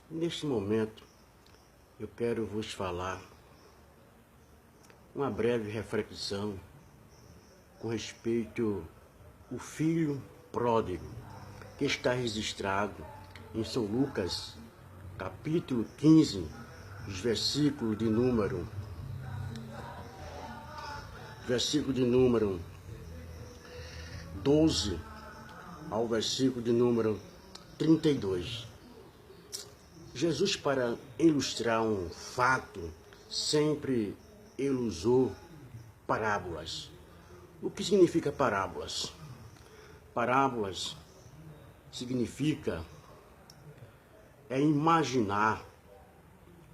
Neste momento, eu quero vos falar uma breve reflexão com respeito ao filho pródigo, que está registrado em São Lucas, capítulo 15, os versículos de número 12 ao versículo de número 32. Jesus, para ilustrar um fato, sempre ele usou parábolas. O que significa parábolas? Parábolas significa imaginar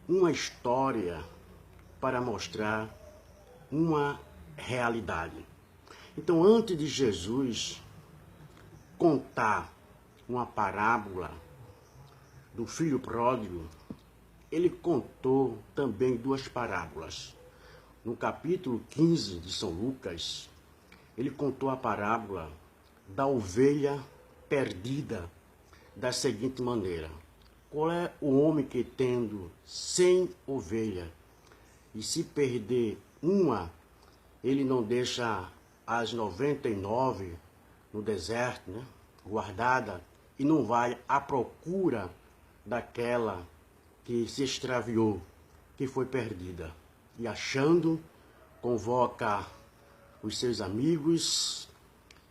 uma história para mostrar uma realidade. Então, antes de Jesus contar uma parábola do filho pródigo, ele contou também duas parábolas. No capítulo 15 de São Lucas, ele contou a parábola da ovelha perdida da seguinte maneira: qual é o homem que, tendo 100 ovelhas, e se perder uma, ele não deixa as 99 no deserto, guardada, e não vai à procura daquela que se extraviou, que foi perdida. E achando, convoca os seus amigos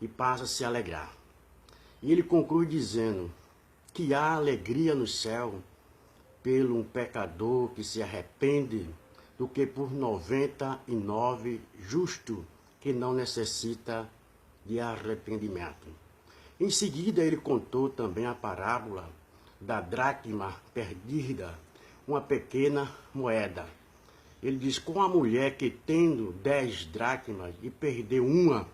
e passa a se alegrar. E ele conclui dizendo que há alegria no céu pelo um pecador que se arrepende do que por 99 justo que não necessita de arrependimento. Em seguida, ele contou também a parábola da dracma perdida, uma pequena moeda. Ele diz: com a mulher que, tendo 10 dracmas e perdeu uma,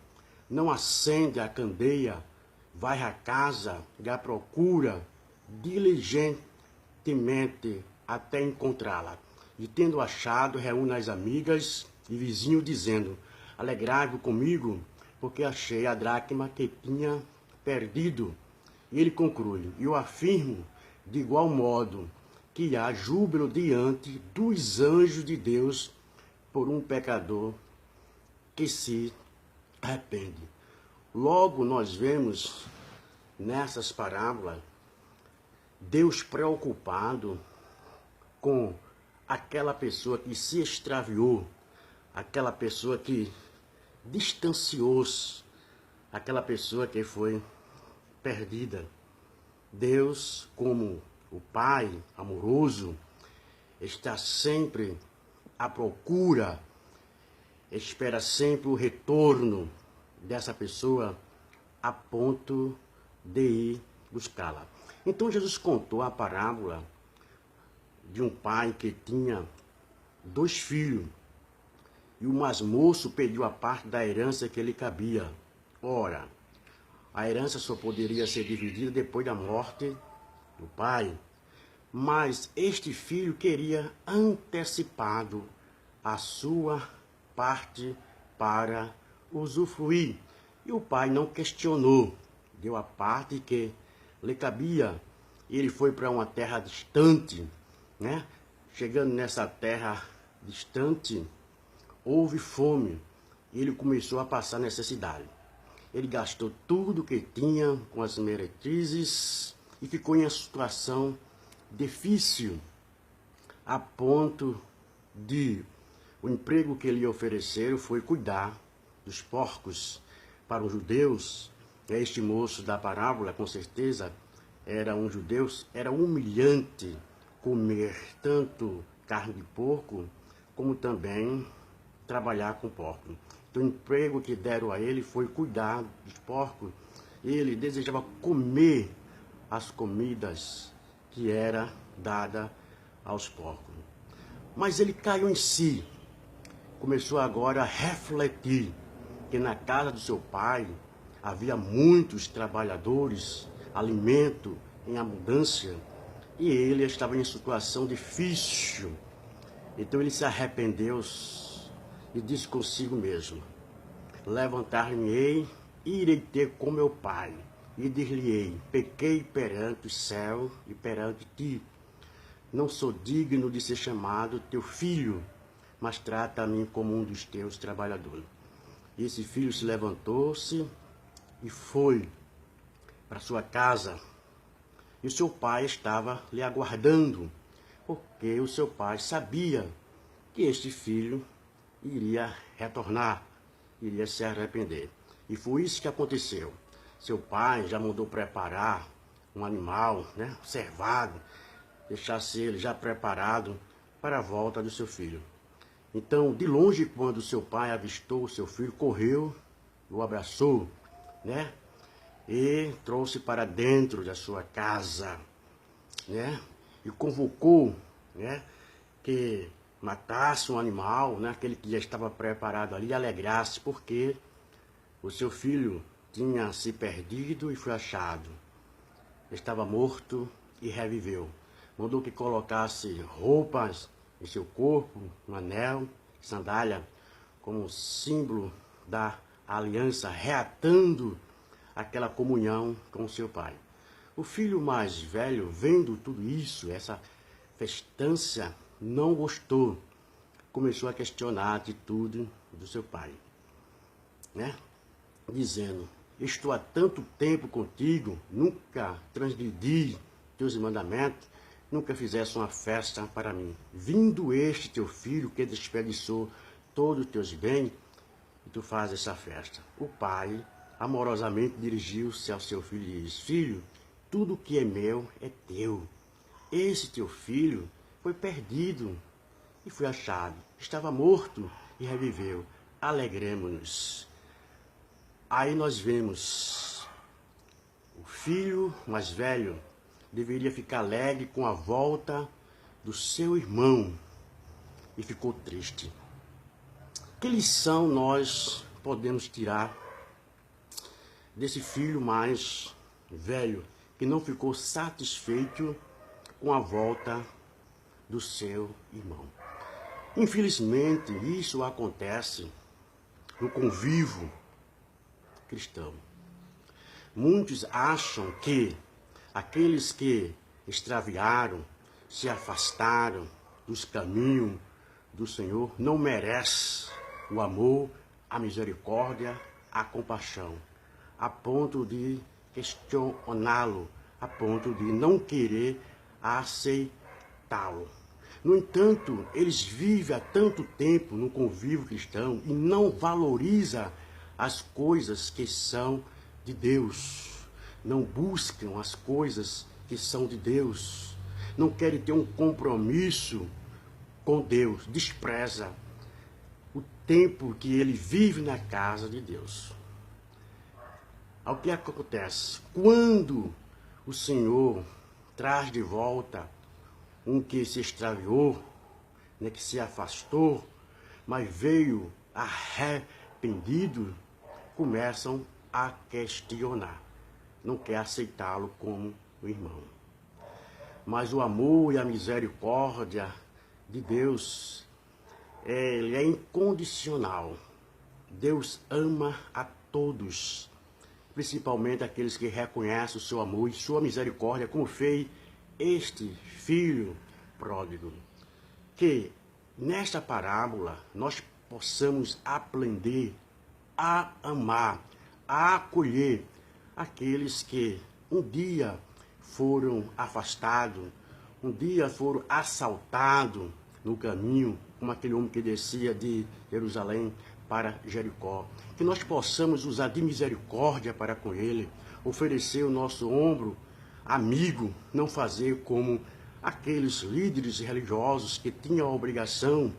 não acende a candeia, vai à casa e a procura diligentemente até encontrá-la. E tendo achado, reúne as amigas e vizinhos, dizendo: alegrai-vos comigo, porque achei a dracma que tinha perdido. E ele conclui: eu afirmo de igual modo que há júbilo diante dos anjos de Deus por um pecador que se arrepende. Logo, nós vemos nessas parábolas Deus preocupado com aquela pessoa que se extraviou, aquela pessoa que distanciou-se, aquela pessoa que foi perdida. Deus, como o Pai amoroso, está sempre à procura, espera sempre o retorno dessa pessoa a ponto de ir buscá-la. Então Jesus contou a parábola de um pai que tinha 2 filhos, e o mais moço pediu a parte da herança que lhe cabia. Ora, a herança só poderia ser dividida depois da morte do pai, mas este filho queria antecipado a sua parte para usufruir. E o pai não questionou, deu a parte que lhe cabia. Ele foi para uma terra distante, Chegando nessa terra distante, houve fome, e ele começou a passar necessidade. Ele gastou tudo que tinha com as meretrizes e ficou em uma situação difícil, a ponto de o emprego que lhe ofereceram foi cuidar dos porcos. Para os judeus, este moço da parábola, com certeza, era um judeu, era humilhante comer tanto carne de porco, como também trabalhar com porco. Então, o emprego que deram a ele foi cuidar dos porcos. Ele desejava comer as comidas que era dada aos porcos. Mas ele caiu em si, começou agora a refletir que na casa do seu pai havia muitos trabalhadores, alimento em abundância, e ele estava em situação difícil. Então ele se arrependeu e disse consigo mesmo: levantar-me-ei e irei ter com meu pai, e dir-lhe-ei: pequei perante o céu e perante ti, não sou digno de ser chamado teu filho, mas trata a mim como um dos teus trabalhadores. E esse filho se levantou-se e foi para sua casa. E o seu pai estava lhe aguardando, porque o seu pai sabia que este filho iria retornar, iria se arrepender. E foi isso que aconteceu. Seu pai já mandou preparar um animal, cevado, deixasse ele já preparado para a volta do seu filho. Então, de longe, quando seu pai avistou o seu filho, correu, o abraçou, e trouxe para dentro da sua casa, e convocou, que matasse um animal, aquele que já estava preparado ali, e alegrasse, porque o seu filho tinha se perdido e foi achado. Estava morto e reviveu. Mandou que colocasse roupas em seu corpo, um anel, sandália, como símbolo da aliança, reatando aquela comunhão com seu pai. O filho mais velho, vendo tudo isso, essa festança, não gostou. Começou a questionar a atitude do seu pai, dizendo: estou há tanto tempo contigo, nunca transgredi teus mandamentos, nunca fizesse uma festa para mim. Vindo este teu filho que desperdiçou todos os teus bens, e tu fazes essa festa. O pai amorosamente dirigiu-se ao seu filho e disse: filho, tudo que é meu é teu. Esse teu filho foi perdido e foi achado. Estava morto e reviveu. Alegremo-nos. Aí nós vemos o filho mais velho deveria ficar alegre com a volta do seu irmão e ficou triste. Que lição nós podemos tirar desse filho mais velho que não ficou satisfeito com a volta do seu irmão? Infelizmente, isso acontece no convívio cristão. Muitos acham que aqueles que extraviaram, se afastaram dos caminhos do Senhor, não merecem o amor, a misericórdia, a compaixão, a ponto de questioná-lo, a ponto de não querer aceitá-lo. No entanto, eles vivem há tanto tempo no convívio cristão e não valorizam as coisas que são de Deus. Não buscam as coisas que são de Deus. Não querem ter um compromisso com Deus. Despreza o tempo que ele vive na casa de Deus. O que acontece? Quando o Senhor traz de volta um que se extraviou, que se afastou, mas veio arrependido, começam a questionar. Não quer aceitá-lo como o irmão. Mas o amor e a misericórdia de Deus, ele é incondicional. Deus ama a todos, principalmente aqueles que reconhecem o seu amor e sua misericórdia, como fez este filho pródigo. Que nesta parábola nós possamos aprender a amar, a acolher aqueles que um dia foram afastados, um dia foram assaltados no caminho, como aquele homem que descia de Jerusalém para Jericó. Que nós possamos usar de misericórdia para com ele, oferecer o nosso ombro amigo, não fazer como aqueles líderes religiosos que tinham a obrigação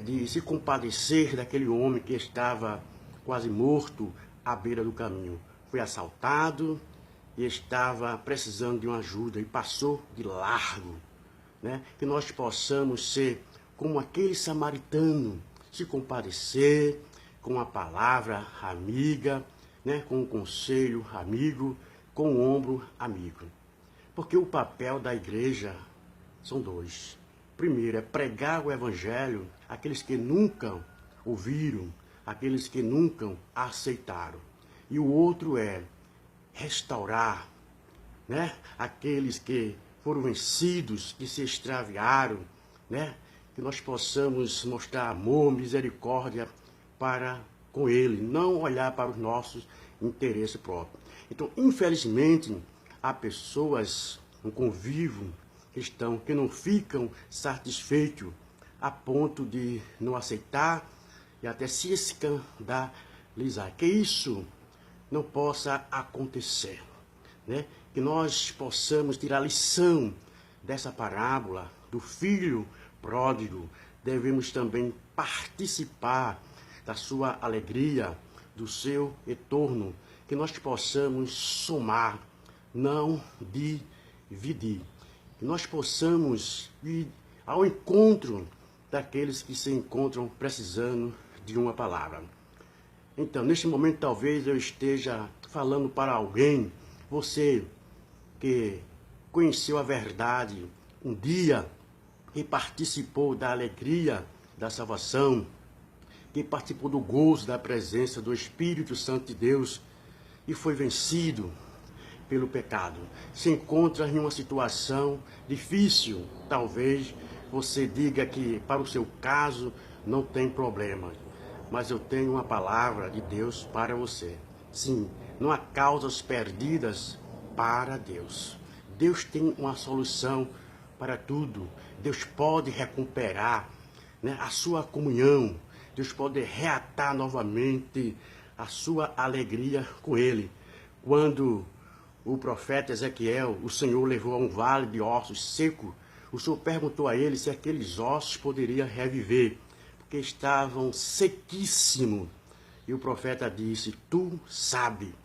de se compadecer daquele homem que estava quase morto à beira do caminho. Foi assaltado e estava precisando de uma ajuda e passou de largo. Que nós possamos ser como aquele samaritano, se compadecer com a palavra amiga, com o conselho amigo, com o ombro amigo. Porque o papel da igreja são dois. Primeiro é pregar o evangelho àqueles que nunca ouviram, aqueles que nunca aceitaram. E o outro é restaurar, aqueles que foram vencidos, que se extraviaram, né? Que nós possamos mostrar amor, misericórdia para com ele, não olhar para os nossos interesses próprios. Então, infelizmente, há pessoas no convívio cristão que não ficam satisfeitos a ponto de não aceitar e até se escandalizar. Que isso não possa acontecer, né? Que nós possamos tirar lição dessa parábola do filho pródigo. Devemos também participar da sua alegria, do seu retorno, que nós possamos somar, não dividir. Que nós possamos ir ao encontro daqueles que se encontram precisando de uma palavra. Então, neste momento, talvez eu esteja falando para alguém, você que conheceu a verdade um dia, que participou da alegria da salvação, que participou do gozo da presença do Espírito Santo de Deus e foi vencido pelo pecado. Se encontra em uma situação difícil, talvez você diga que para o seu caso não tem problema, mas eu tenho uma palavra de Deus para você. Sim, não há causas perdidas para Deus. Deus tem uma solução para tudo. Deus pode recuperar, né, a sua comunhão. Deus pode reatar novamente a sua alegria com ele. Quando o profeta Ezequiel, o Senhor levou a um vale de ossos secos, o Senhor perguntou a ele se aqueles ossos poderiam reviver, porque estavam sequíssimos. E o profeta disse, tu sabe.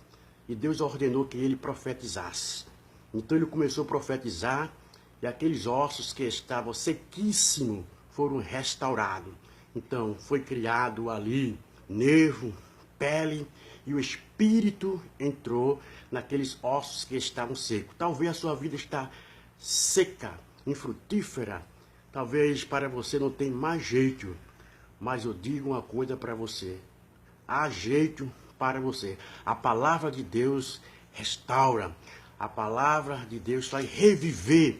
E Deus ordenou que ele profetizasse. Então ele começou a profetizar, e aqueles ossos que estavam sequíssimos foram restaurados. Então foi criado ali nervo, pele, e o Espírito entrou naqueles ossos que estavam secos. Talvez a sua vida está seca, infrutífera. Talvez para você não tenha mais jeito. Mas eu digo uma coisa para você. Há jeito para você. A palavra de Deus restaura. A palavra de Deus vai reviver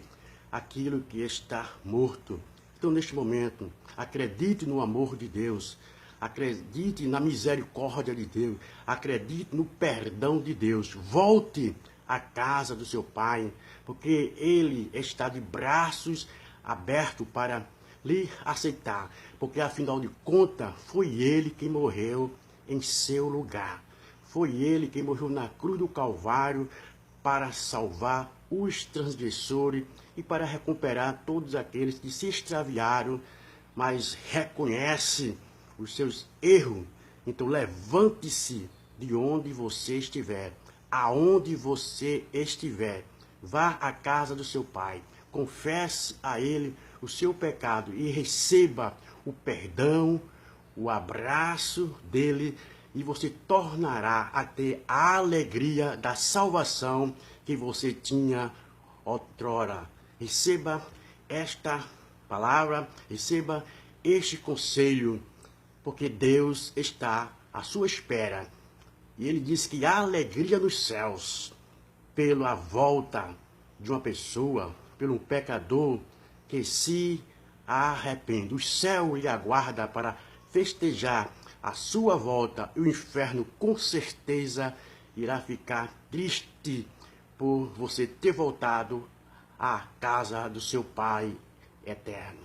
aquilo que está morto. Então, neste momento, acredite no amor de Deus. Acredite na misericórdia de Deus. Acredite no perdão de Deus. Volte à casa do seu Pai, porque Ele está de braços abertos para lhe aceitar. Porque, afinal de contas, foi Ele quem morreu em seu lugar. Foi Ele quem morreu na cruz do Calvário para salvar os transgressores e para recuperar todos aqueles que se extraviaram, mas reconhece os seus erros. Então levante-se de onde você estiver, aonde você estiver, vá à casa do seu Pai, confesse a Ele o seu pecado e receba o perdão, o abraço dele, e você tornará a ter a alegria da salvação que você tinha outrora. Receba esta palavra, receba este conselho, porque Deus está à sua espera. E ele diz que há alegria nos céus pela volta de uma pessoa, pelo um pecador que se arrepende. O céu lhe aguarda para festejar a sua volta, e o inferno com certeza irá ficar triste por você ter voltado à casa do seu Pai eterno.